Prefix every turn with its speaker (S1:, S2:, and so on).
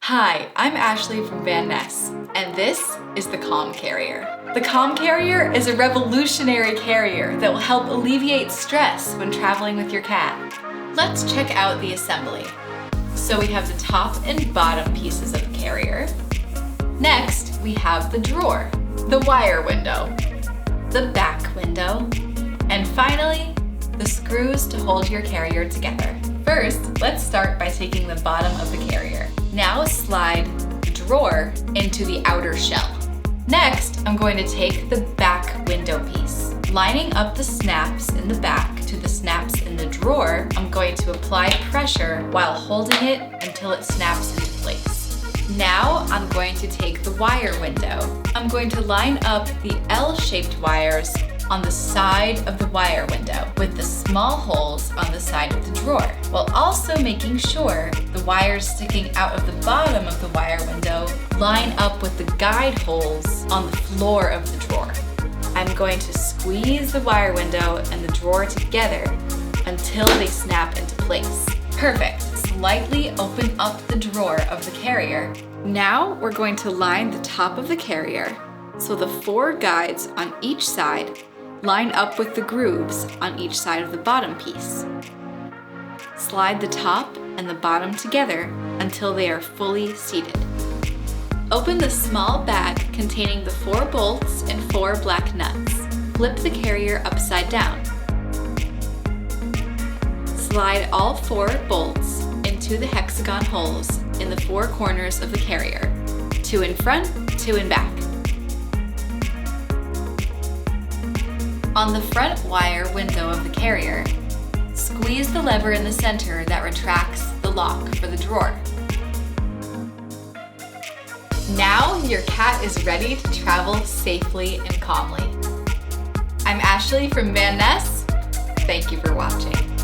S1: Hi, I'm Ashley from Van Ness, and this is the Calm Carrier. The Calm Carrier is a revolutionary carrier that will help alleviate stress when traveling with your cat. Let's check out the assembly. So we have the top and bottom pieces of the carrier. Next, we have the drawer, the wire window, the back window, and finally, the screws to hold your carrier together. First, let's start by taking the bottom of the carrier. Now slide the drawer into the outer shell. Next, I'm going to take the back window piece. Lining up the snaps in the back to the snaps in the drawer, I'm going to apply pressure while holding it until it snaps into place. Now, I'm going to take the wire window. I'm going to line up the L-shaped wires on the side of the wire window with the small holes on the side of the drawer, while also making sure the wires sticking out of the bottom of the wire window line up with the guide holes on the floor of the drawer. I'm going to squeeze the wire window and the drawer together until they snap into place. Perfect. Slightly open up the drawer of the carrier. Now we're going to line the top of the carrier so the 4 guides on each side line up with the grooves on each side of the bottom piece. Slide the top and the bottom together until they are fully seated. Open the small bag containing the 4 bolts and 4 black nuts. Flip the carrier upside down. Slide all 4 bolts into the hexagon holes in the 4 corners of the carrier, 2 in front, 2 in back. On the front wire window of the carrier, squeeze the lever in the center that retracts the lock for the drawer. Now your cat is ready to travel safely and calmly. I'm Ashley from Van Ness. Thank you for watching.